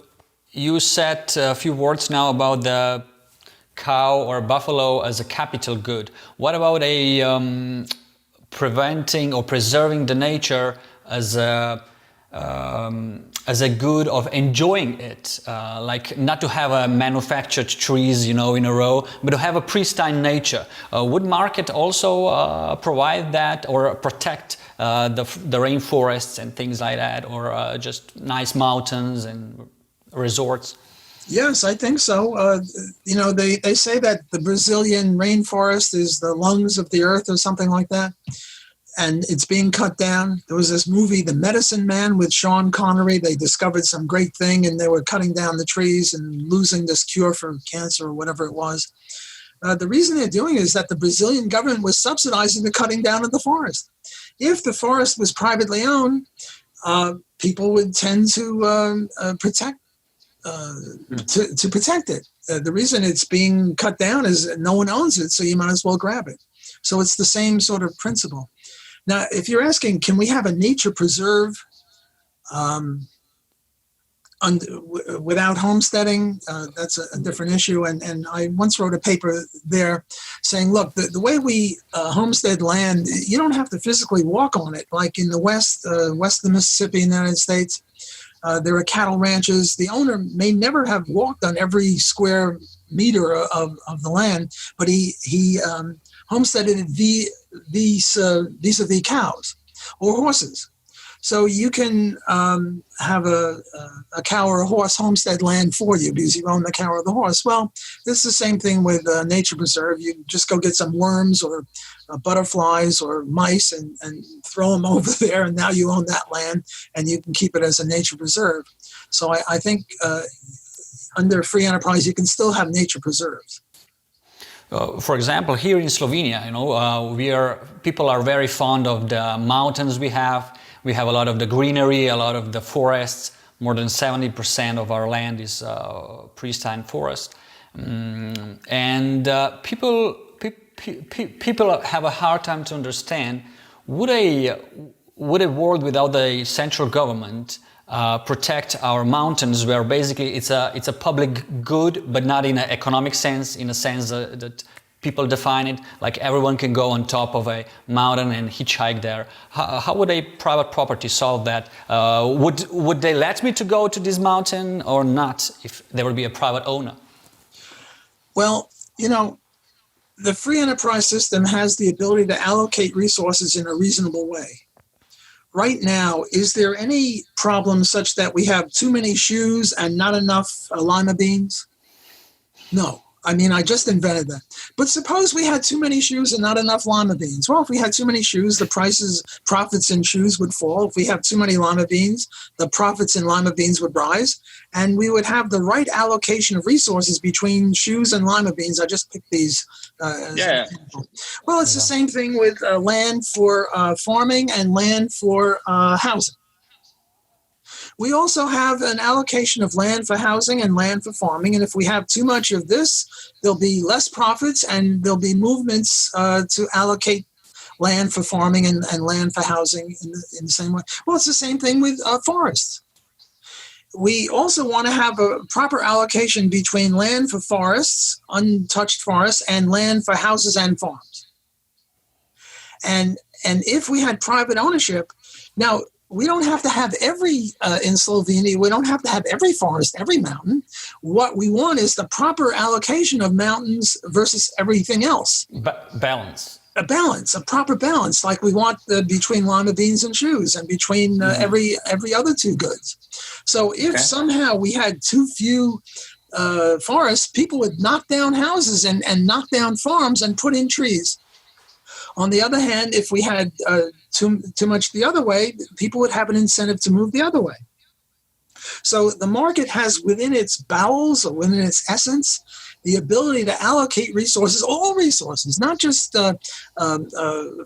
you said a few words now about the cow or buffalo as a capital good. What about preventing or preserving the nature as a good of enjoying it, like not to have manufactured trees, in a row, but to have a pristine nature? Would market also provide that or protect the rainforests and things like that, or just nice mountains and resorts? Yes, I think so. They say that the Brazilian rainforest is the lungs of the earth or something like that. And it's being cut down. There was this movie, The Medicine Man, with Sean Connery. They discovered some great thing and they were cutting down the trees and losing this cure for cancer or whatever it was. The reason they're doing it is that the Brazilian government was subsidizing the cutting down of the forest. If the forest was privately owned, people would tend to protect it. The reason it's being cut down is no one owns it, so you might as well grab it. So it's the same sort of principle. Now, if you're asking, can we have a nature preserve without homesteading? That's a different issue. And I once wrote a paper there saying, look, the way we homestead land, you don't have to physically walk on it. Like in the west of the Mississippi in the United States, there are cattle ranches. The owner may never have walked on every square meter of the land, but he homesteaded it vis-a-vis cows or horses. So you can have a cow or a horse homestead land for you because you own the cow or the horse. Well, it's the same thing with nature preserve. You just go get some worms or butterflies or mice and throw them over there, and now you own that land and you can keep it as a nature preserve. So I think under free enterprise, you can still have nature preserves. For example, here in Slovenia, people are very fond of the mountains we have. We have a lot of the greenery, a lot of the forests. More than 70% of our land is pristine forest. And people have a hard time to understand, would a world without a central government protect our mountains, where basically it's a public good, but not in an economic sense, in a sense that people define it, like everyone can go on top of a mountain and hitchhike there. How would a private property solve that? Would they let me to go to this mountain or not if there would be a private owner? Well, the free enterprise system has the ability to allocate resources in a reasonable way. Right now, is there any problem such that we have too many shoes and not enough lima beans? No. I mean, I just invented that. But suppose we had too many shoes and not enough lima beans. Well, if we had too many shoes, the profits in shoes would fall. If we have too many lima beans, the profits in lima beans would rise. And we would have the right allocation of resources between shoes and lima beans. I just picked these. Yeah. Well, it's the same thing with land for farming and land for housing. We also have an allocation of land for housing and land for farming. And if we have too much of this, there'll be less profits and there'll be movements to allocate land for farming and land for housing in the same way. Well, it's the same thing with forests. We also want to have a proper allocation between land for forests, untouched forests, and land for houses and farms. And if we had private ownership, now, we don't have to have in Slovenia, we don't have to have every forest, every mountain. What we want is the proper allocation of mountains versus everything else. Balance. A proper balance, like we want between lima beans and shoes and between every other two goods. So if somehow we had too few forests, people would knock down houses and knock down farms and put in trees. On the other hand, if we had too much the other way, people would have an incentive to move the other way. So the market has within its bowels or within its essence the ability to allocate resources, all resources, not just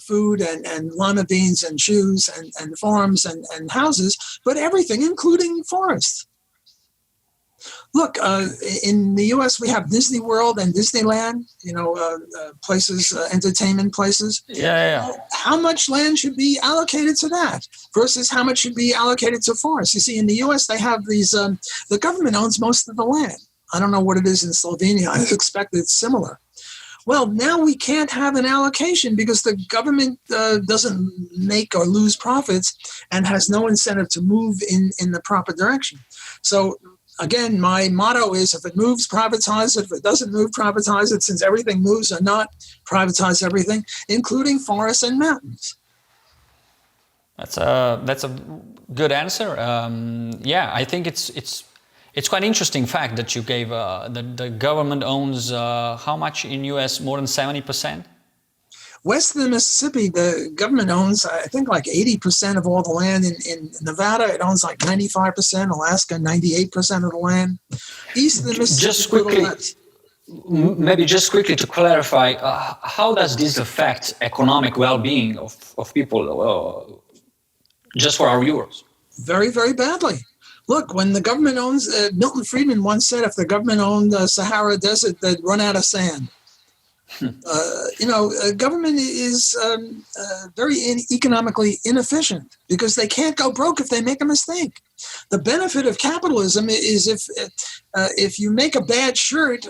food and lima beans and shoes and farms and houses, but everything, including forests. Look, in the U.S., we have Disney World and Disneyland, places, entertainment places. Yeah. How much land should be allocated to that versus how much should be allocated to forests? You see, in the U.S., they have these, the government owns most of the land. I don't know what it is in Slovenia. I expect it's similar. Well, now we can't have an allocation because the government doesn't make or lose profits and has no incentive to move in the proper direction. So, again, my motto is if it moves, privatize it. If it doesn't move, privatize it. Since everything moves or not, privatize everything, including forests and mountains. That's a good answer. I think it's quite interesting fact that you gave. The government owns how much in U.S.? More than 70%? West of the Mississippi, the government owns, I think, like 80% of all the land. In Nevada, it owns like 95%. Alaska, 98% of the land. East of the Mississippi. Just quickly to clarify, how does this affect economic well-being of people, just for our viewers? Very, very badly. Look, when the government owns, Milton Friedman once said if the government owned the Sahara Desert, they'd run out of sand. Government is very economically inefficient because they can't go broke if they make a mistake. The benefit of capitalism is if you make a bad shirt,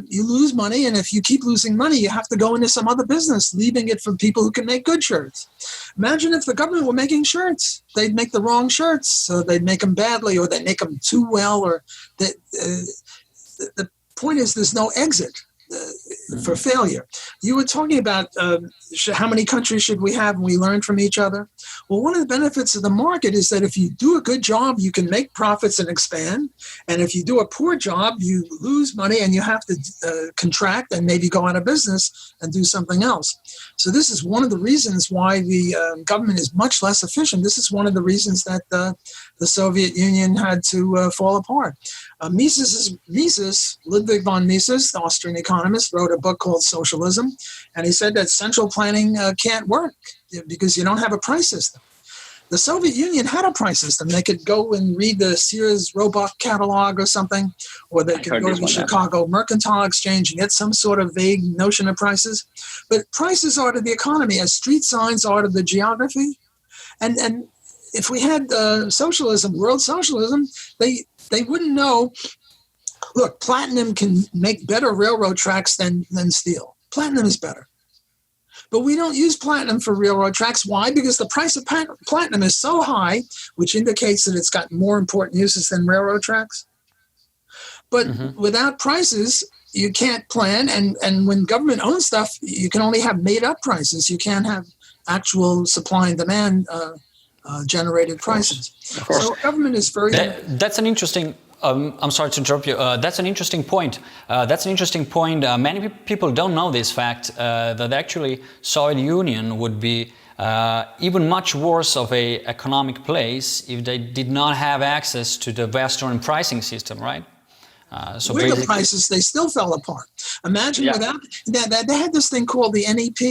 you lose money, and if you keep losing money, you have to go into some other business, leaving it for people who can make good shirts. Imagine if the government were making shirts. They'd make the wrong shirts, so they'd make them badly, or they'd make them too well, or the point is there's no exit for failure. You were talking about how many countries should we have and we learn from each other. Well, one of the benefits of the market is that if you do a good job, you can make profits and expand. And if you do a poor job, you lose money and you have to contract and maybe go out of business and do something else. So this is one of the reasons why the government is much less efficient. This is one of the reasons that the Soviet Union had to fall apart. Ludwig von Mises, the Austrian economist, wrote a book called Socialism, and he said that central planning can't work because you don't have a price system. The Soviet Union had a price system. They could go and read the Sears Roebuck catalog or something, or they could go to the Chicago Mercantile Exchange and get some sort of vague notion of prices. But prices are to the economy as street signs are to the geography. And if we had socialism, world socialism, they wouldn't know. Look, platinum can make better railroad tracks than steel. Platinum is better. But we don't use platinum for railroad tracks. Why? Because the price of platinum is so high, which indicates that it's got more important uses than railroad tracks. But without prices, you can't plan, and when government owns stuff, you can only have made up prices. You can't have actual supply and demand generated prices. Of course. So government is very. That's an interesting. I'm sorry to interrupt you. That's an interesting point. Many people don't know this fact that actually Soviet Union would be even much worse of a economic place if they did not have access to the Western pricing system, right? So with the prices, they still fell apart. Imagine without that, they had this thing called the NEP.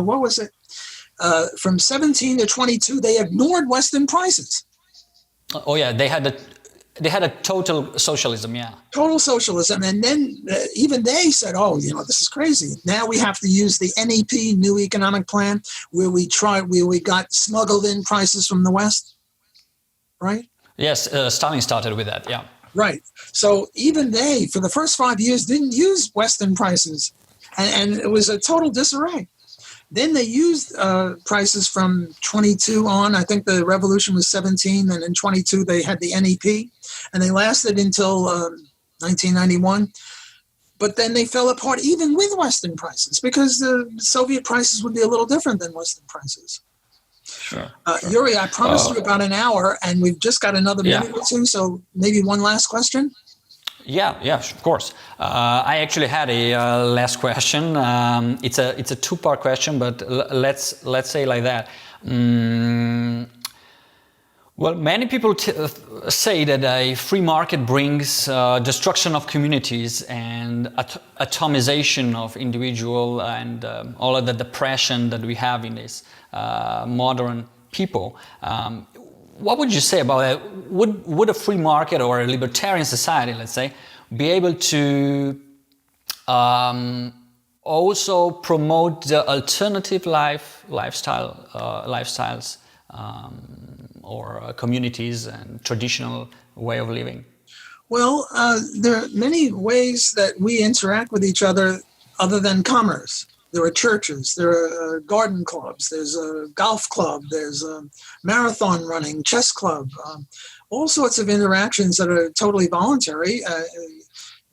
What was it? From 17 to 22, they ignored Western prices. Oh yeah, they had a total socialism, yeah. Total socialism, and then even they said, "Oh, this is crazy." Now we have to use the NEP, New Economic Plan, where we got smuggled in prices from the West, right? Yes, Stalin started with that, yeah. Right. So even they, for the first 5 years, didn't use Western prices, and it was a total disarray. Then they used prices from 22 on. I think the revolution was 17, and in 22 they had the NEP, and they lasted until 1991. But then they fell apart even with Western prices, because the Soviet prices would be a little different than Western prices. Sure. Yuri, I promised you about an hour, and we've just got another minute or two, so maybe one last question? Yeah, of course. I actually had a last question. It's a two-part question, but let's say like that. Well, many people say that a free market brings destruction of communities and atomization of individual and all of the depression that we have in this modern people. What would you say about that? Would a free market or a libertarian society, let's say, be able to also promote the alternative lifestyles or communities and traditional way of living? Well, there are many ways that we interact with each other than commerce. There are churches, there are garden clubs, there's a golf club, there's a marathon running, chess club, all sorts of interactions that are totally voluntary.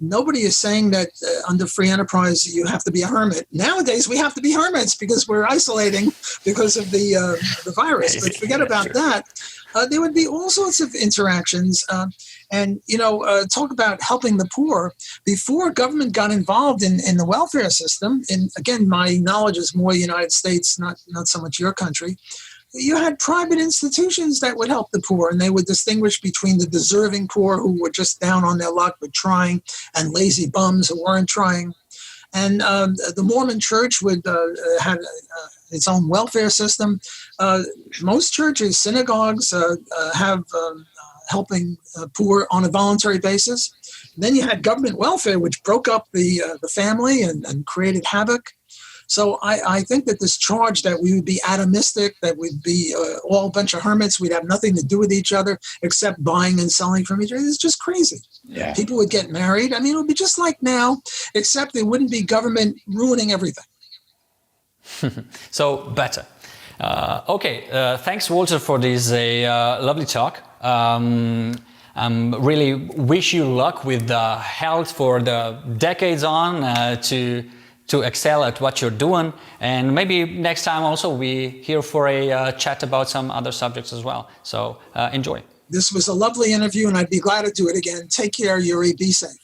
Nobody is saying that under free enterprise you have to be a hermit. Nowadays we have to be hermits because we're isolating because of the virus. But forget about that. There would be all sorts of interactions. Talk about helping the poor. Before government got involved in the welfare system, and again, my knowledge is more United States, not so much your country, you had private institutions that would help the poor, and they would distinguish between the deserving poor who were just down on their luck but trying, and lazy bums who weren't trying. And the Mormon Church would had its own welfare system. Most churches, synagogues have helping poor on a voluntary basis. And then you had government welfare, which broke up the family and created havoc. So I think that this charge that we would be atomistic, that we'd be all a bunch of hermits, we'd have nothing to do with each other except buying and selling from each other, is just crazy. Yeah. People would get married. I mean, it would be just like now, except there wouldn't be government ruining everything. So better. Thanks, Walter, for this lovely talk. Really wish you luck with the health for the decades on to excel at what you're doing, and maybe next time also we here for a chat about some other subjects as well. So enjoy. This was a lovely interview, and I'd be glad to do it again. Take care, Yuri. Be safe.